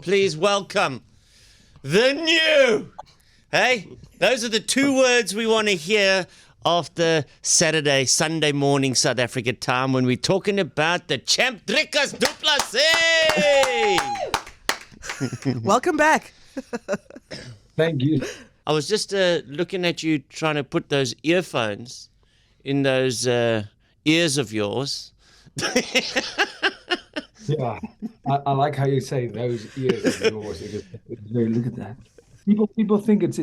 please welcome the new. Hey, those are the two words we want to hear after Sunday morning South Africa time when we're talking about the champ Dricus du Plessis. Welcome back. Thank you. I was just looking at you trying to put those earphones in those ears of yours. Yeah, I like how you say those ears of yours. Look at that. People think it's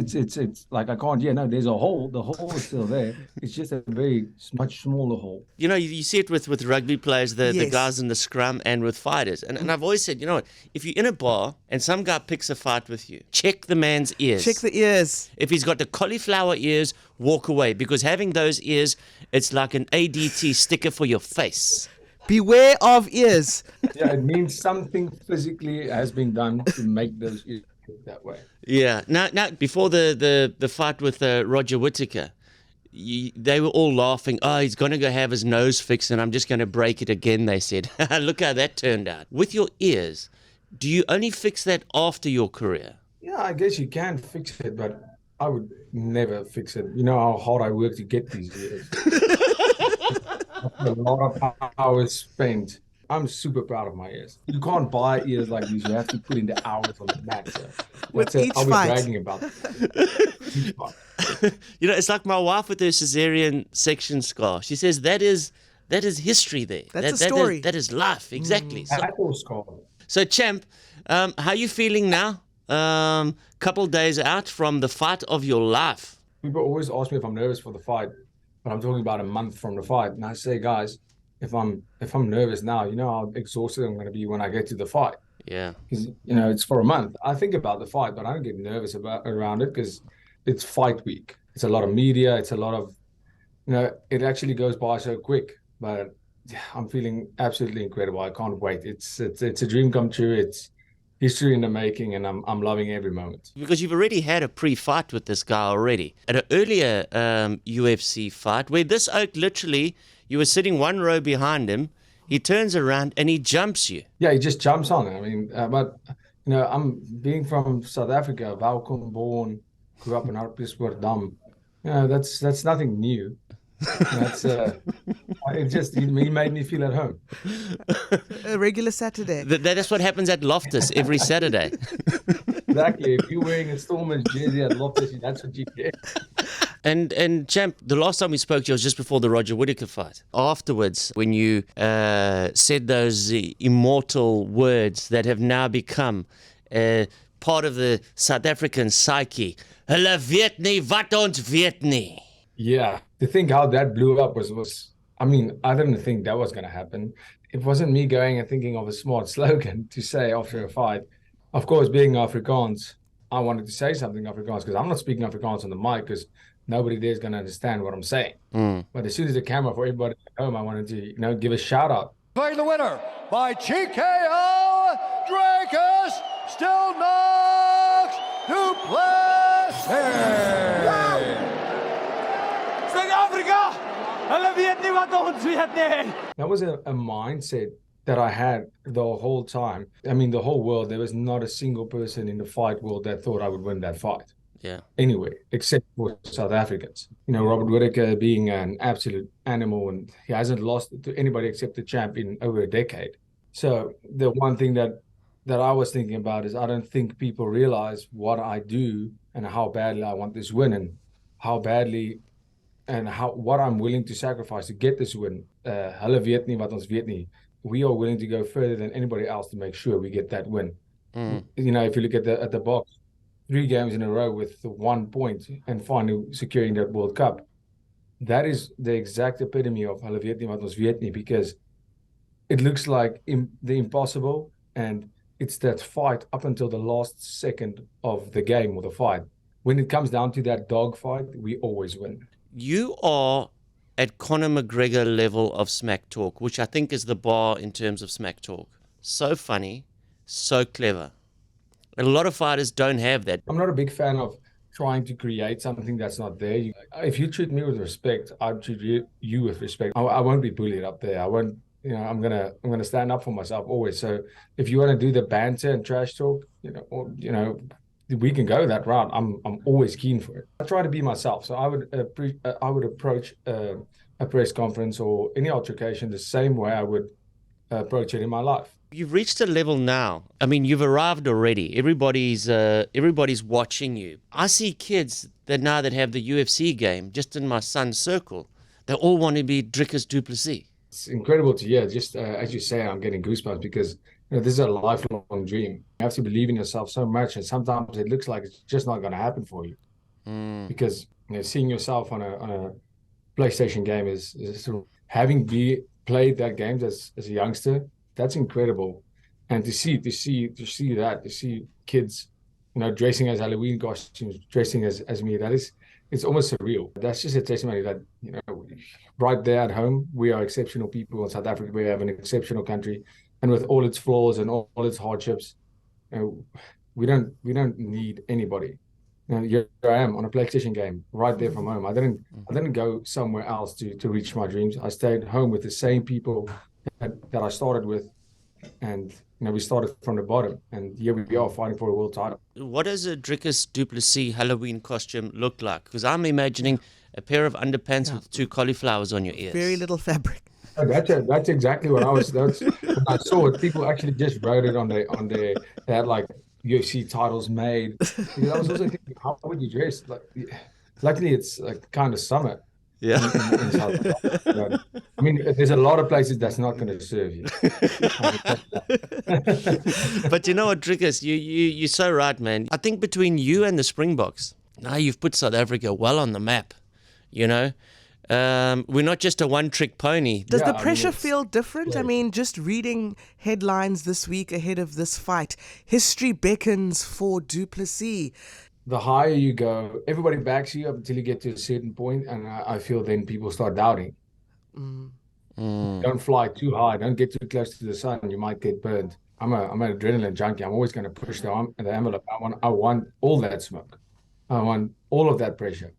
like I can't. Yeah, no, there's a hole. The hole is still there. It's just a very much smaller hole. You know, you see it with rugby players, the Yes. guys in the scrum, and with fighters. And I've always said, you know what? If you're in a bar and some guy picks a fight with you, check the man's ears. Check the ears. If he's got the cauliflower ears, walk away, because having those ears, it's like an ADT sticker for your face. Beware of ears. Yeah, it means something physically has been done to make those ears look that way. Yeah. Now, before the fight with Roger Whittaker, they were all laughing. Oh, he's going to go have his nose fixed, and I'm just going to break it again, they said. Look how that turned out. With your ears, do you only fix that after your career? Yeah, I guess you can fix it, but I would never fix it. You know how hard I work to get these ears. A lot of hours spent. I'm super proud of my ears. You can't buy ears like these. You have to put in the hours on the mat. So With that's it. each I'll be fight. bragging about it. Each fight. You know, it's like my wife with her cesarean section scar. She says that is history there. That's a story. That is life, exactly. Apple scar. So, champ, how are you feeling now? Couple days out from the fight of your life. People always ask me if I'm nervous for the fight, but I'm talking about a month from the fight. And I say, guys, if I'm nervous now, you know how exhausted I'm going to be when I get to the fight. Yeah. Because, you know, it's for a month. I think about the fight, but I don't get nervous around it because it's fight week. It's a lot of media. It's a lot of, you know, it actually goes by so quick. But yeah, I'm feeling absolutely incredible. I can't wait. It's a dream come true. It's history in the making, and I'm loving every moment. Because you've already had a pre-fight with this guy already. At an earlier UFC fight, where this oak literally, you were sitting one row behind him, he turns around and he jumps you. Yeah, he just jumps on it. I mean, but, you know, I'm being from South Africa, welkom born, grew up in Hartbeespoort. You know, that's nothing new. That's he made me feel at home. A regular Saturday. That's what happens at Loftus every Saturday. Exactly. If you're wearing a Stormers jersey at Loftus, that's what you get. And champ, the last time we spoke to you was just before the Roger Whittaker fight. Afterwards, when you said those immortal words that have now become part of the South African psyche. Hulle weet nie wat ons weet nie. Yeah, to think how that blew up was I mean, I didn't think that was going to happen. It wasn't me going and thinking of a smart slogan to say after a fight. Of course, being Afrikaans, I wanted to say something Afrikaans because I'm not speaking Afrikaans on the mic because nobody there is going to understand what I'm saying. But as soon as the camera for everybody at home, I wanted to, you know, give a shout out. Declaring the winner by TKO, Dricus du Plessis. Suid-Afrika, hulle weet nie wat ons weet nie. That was a mindset that I had the whole time. I mean, the whole world, there was not a single person in the fight world that thought I would win that fight. Yeah. Anyway, except for South Africans. You know, Robert Whittaker being an absolute animal, and he hasn't lost to anybody except the champ in over a decade. So the one thing that I was thinking about is I don't think people realize what I do and how badly I want this win and how badly and what I'm willing to sacrifice to get this win. Hulle weet nie wat ons weet nie. We are willing to go further than anybody else to make sure we get that win. You know, if you look at the box, 3 games in a row with 1 point and finally securing that World Cup. That is the exact epitome of hulle weet nie wat ons weet nie, because it looks like the impossible, and it's that fight up until the last second of the game or the fight. When it comes down to that dog fight, we always win. You are at Conor McGregor level of smack talk, which I think is the bar in terms of smack talk. So funny, so clever. And a lot of fighters don't have that. I'm not a big fan of trying to create something that's not there. If you treat me with respect, I'll treat you with respect. I won't be bullied up there. I won't, I'm gonna stand up for myself always. So if you want to do the banter and trash talk, we can go that route. I'm always keen for it. I try to be myself. So I would approach a press conference or any altercation the same way I would approach it in my life. You've reached a level now. I mean, you've arrived already. Everybody's watching you. I see kids that have the UFC game just in my son's circle. They all want to be Dricus du Plessis. It's incredible to hear. Just as you say, I'm getting goosebumps because this is a lifelong dream. You have to believe in yourself so much, and sometimes it looks like it's just not going to happen for you. Because seeing yourself on a PlayStation game is having played that game as a youngster. That's incredible, and to see kids, dressing as Halloween costumes, dressing as me. It's almost surreal. That's just a testimony that right there at home, we are exceptional people in South Africa. We have an exceptional country, and with all its flaws and all its hardships, we don't need anybody. Here I am on a PlayStation game right there from home. I didn't go somewhere else to reach my dreams. I stayed home with the same people that I started with, and we started from the bottom, and here we are fighting for a world title. What does a Dricus du Plessis Halloween costume look like? Because I'm imagining a pair of underpants with 2 cauliflowers on your ears. Very little fabric. That's exactly what I was. That's when I saw it. People actually just wrote it on their. They had like UFC titles made. Because I was also thinking, how would you dress? Luckily, it's like kind of summer. Yeah. In South Africa. I mean, there's a lot of places that's not going to serve you. But you know what, Dricus, you're so right, man. I think between you and the Springboks, now you've put South Africa well on the map. We're not just a one-trick pony. Does the pressure feel different? Yeah. I mean, just reading headlines this week ahead of this fight, history beckons for du Plessis. The higher you go, everybody backs you up until you get to a certain point, and I feel then people start doubting. Don't fly too high. Don't get too close to the sun. You might get burned. I'm an adrenaline junkie. I'm always going to push the envelope. I want all that smoke. I want all of that pressure.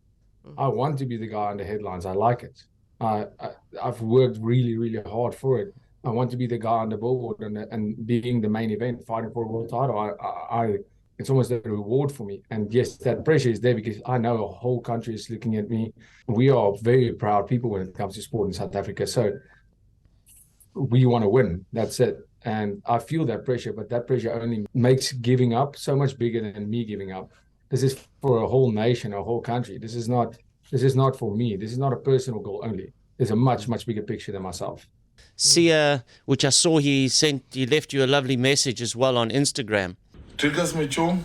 I want to be the guy on the headlines. I like it. I've worked really, really hard for it. I want to be the guy on the billboard and being the main event, fighting for a world title. It's almost a reward for me. And yes, that pressure is there because I know a whole country is looking at me. We are very proud people when it comes to sport in South Africa. So we want to win. That's it. And I feel that pressure, but that pressure only makes giving up so much bigger than me giving up. This is for a whole nation, a whole country. This is not for me. This is not a personal goal only. There's a much, much bigger picture than myself. Sia, which I saw he left you a lovely message as well on Instagram. Dricus my chum,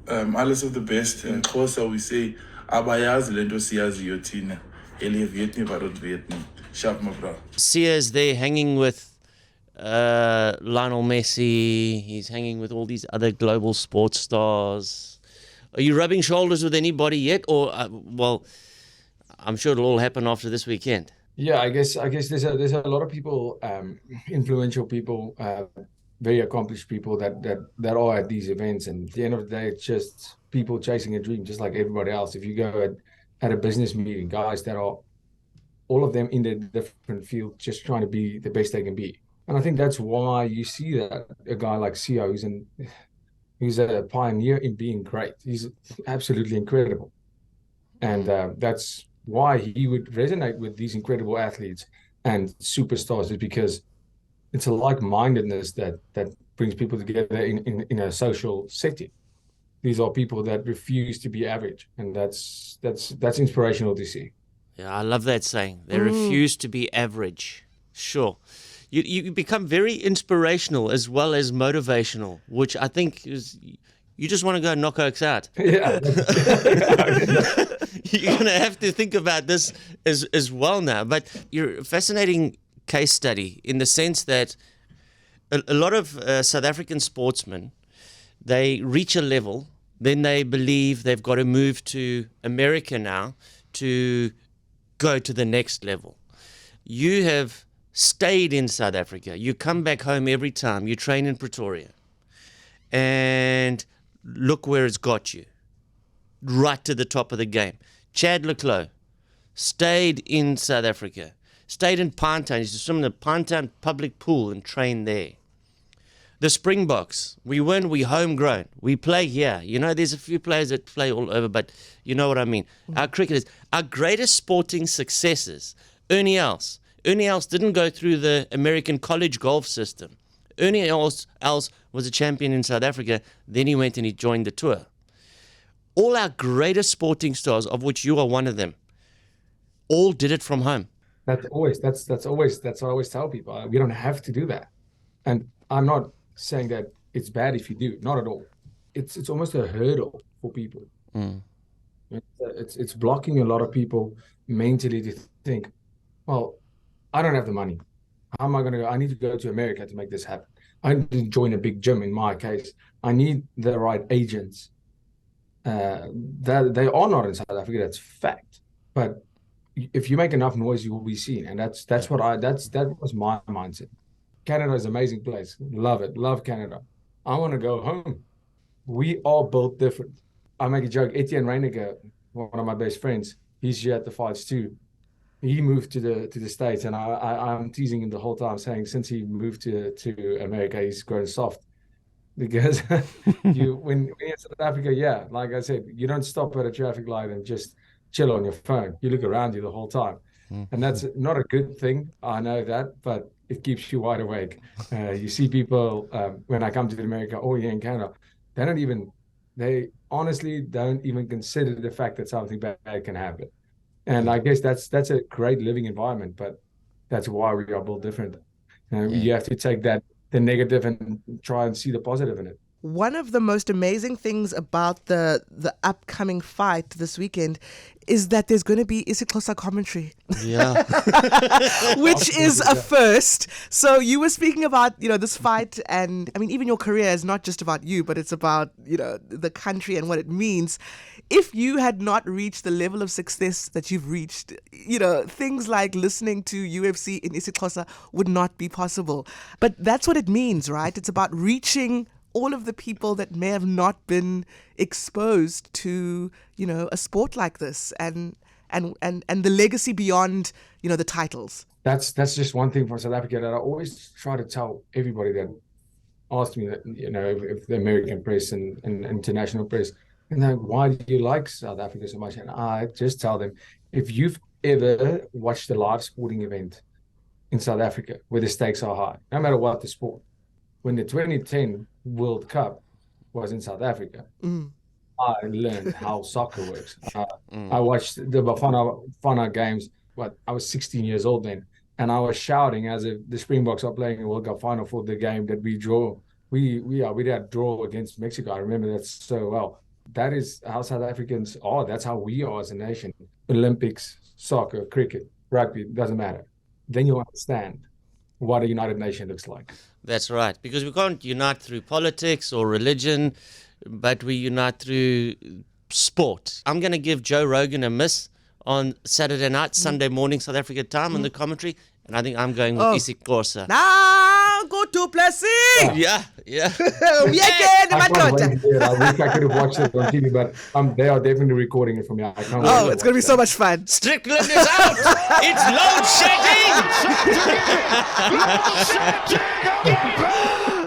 alles of the best. And Xhosa we say, abayazi lento siyaziyo thina. Eliyevietni varot Vietni. Sharp my bro. Sia's there hanging with Lionel Messi. He's hanging with all these other global sports stars. Are you rubbing shoulders with anybody yet? Or, well, I'm sure it'll all happen after this weekend. Yeah, I guess there's a lot of people, influential people, very accomplished people that are at these events, and at the end of the day, it's just people chasing a dream, just like everybody else. If you go at a business meeting, guys that are all of them in their different field, just trying to be the best they can be, and I think that's why you see that a guy like Sia, who's a pioneer in being great. He's absolutely incredible, and that's why he would resonate with these incredible athletes and superstars, is because it's a like-mindedness that brings people together in a social setting. These are people that refuse to be average, and that's inspirational to see. Yeah, I love that saying. They refuse to be average. Sure. You become very inspirational as well as motivational, which I think is, you just want to go knock oaks out. Yeah. You're going to have to think about this as well now. But you're a fascinating case study in the sense that a lot of South African sportsmen, they reach a level, then they believe they've got to move to America now to go to the next level. You have stayed in South Africa. You come back home every time. You train in Pretoria. And look where it's got you. Right to the top of the game. Chad Leclos stayed in South Africa. Stayed in Pinetown. Used to swim in the Pinetown public pool and train there. The Springboks, we homegrown. We play here. You know, there's a few players that play all over, but you know what I mean. Our cricketers, our greatest sporting successes, Ernie Els. Ernie Els didn't go through the American college golf system. Ernie Els was a champion in South Africa. Then he went and he joined the tour. All our greatest sporting stars, of which you are one of them, all did it from home. That's what I always tell people. We don't have to do that. And I'm not saying that it's bad if you do, not at all. It's almost a hurdle for people. It's blocking a lot of people mentally to think, well, I don't have the money. How am I going to go? I need to go to America to make this happen. I need to join a big gym in my case. I need the right agents. That they are not in South Africa, that's fact. But if you make enough noise, you will be seen. And that was my mindset. Canada is an amazing place. Love it. Love Canada. I want to go home. We are built different. I make a joke. Etienne Reiniger, one of my best friends, he's here at the fights too. He moved to the States, and I'm teasing him the whole time, saying since he moved to America, he's grown soft. Because when you're in South Africa, yeah, like I said, you don't stop at a traffic light and just chill on your phone. You look around you the whole time. And that's not a good thing. I know that, but it keeps you wide awake. You see people, when I come to America or here in Canada, they honestly don't even consider the fact that something bad can happen. And I guess that's a great living environment, but that's why we are built different. You have to take the negative and try and see the positive in it. One of the most amazing things about the upcoming fight this weekend is that there's going to be isiXhosa commentary. Yeah. Which is a first. So you were speaking about, this fight, and I mean, even your career is not just about you, but it's about, the country and what it means. If you had not reached the level of success that you've reached, things like listening to UFC in isiXhosa would not be possible. But that's what it means, right? It's about reaching all of the people that may have not been exposed to, a sport like this, and the legacy beyond, the titles. That's just one thing for South Africa that I always try to tell everybody that asks me that, if the American press and international press, why do you like South Africa so much? And I just tell them, if you've ever watched a live sporting event in South Africa where the stakes are high, no matter what the sport, when the 2010 World Cup was in South Africa, I learned how soccer works. I watched the Bafana games, I was 16 years old then, and I was shouting as if the Springboks are playing a World Cup final for the game that we draw. We had a draw against Mexico. I remember that so well. That is how South Africans are. That's how we are as a nation. Olympics, soccer, cricket, rugby, doesn't matter. Then you understand what a united nation looks like. That's right, because we can't unite through politics or religion, but we unite through sport. I'm going to give Joe Rogan a miss on Saturday night, Sunday morning, South Africa time on the commentary, and I think I'm going with isiXhosa. Go to Plessis! Yeah. I wish I could have watched it on TV, but they are definitely recording it for me. I can't it's going to be so much fun. Strickland is out! It's load shedding!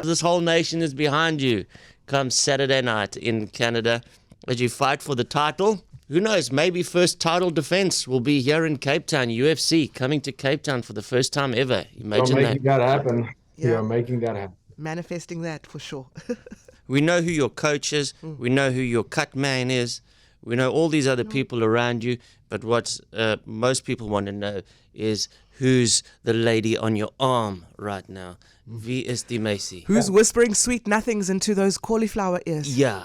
This whole nation is behind you come Saturday night in Canada as you fight for the title. Who knows, maybe first title defense will be here in Cape Town, UFC coming to Cape Town for the first time ever. Imagine making that happen. Yeah. We are making that happen. Manifesting that for sure. We know who your coach is. We know who your cut man is. We know all these other people around you. But what most people want to know is who's the lady on your arm right now. Wie is die Macy? Who's whispering sweet nothings into those cauliflower ears? Yeah.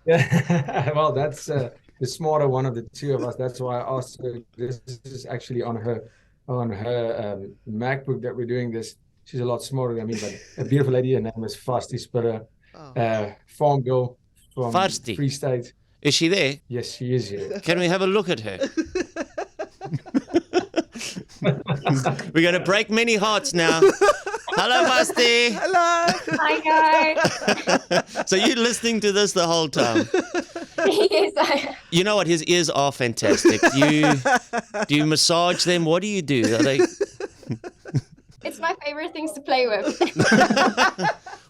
Well, that's the smarter one of the two of us. That's why I asked her. This is actually on her MacBook that we're doing this. She's a lot smarter than me, but a beautiful lady. Her name is Fasti Spitter, farm girl from Free State. Is she there? Yes, she is here. Can we have a look at her? We're going to break many hearts now. Hello, Fasti. Hello. Hi, guys. So you're listening to this the whole time. Yes, I You know what? His ears are fantastic. Do you massage them? What do you do? Are they? It's my favorite things to play with.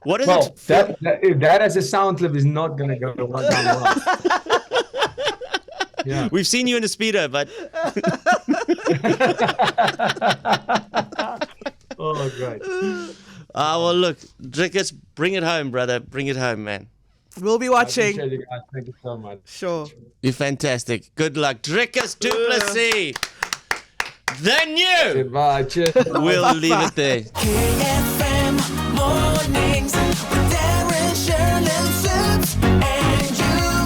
What is Well, it? that as a sound clip is not going to go down well. Yeah. We've seen you in a speedo, but Oh, great. well, look, Dricus, bring it home, brother. Bring it home, man. We'll be I watching. appreciate you guys. Thank you so much. Sure. You're fantastic. Good luck, Dricus du Plessis. The new. Goodbye. Cheers. We'll leave it there. Kfm Mornings with Darren, Shirley, Sips, and you.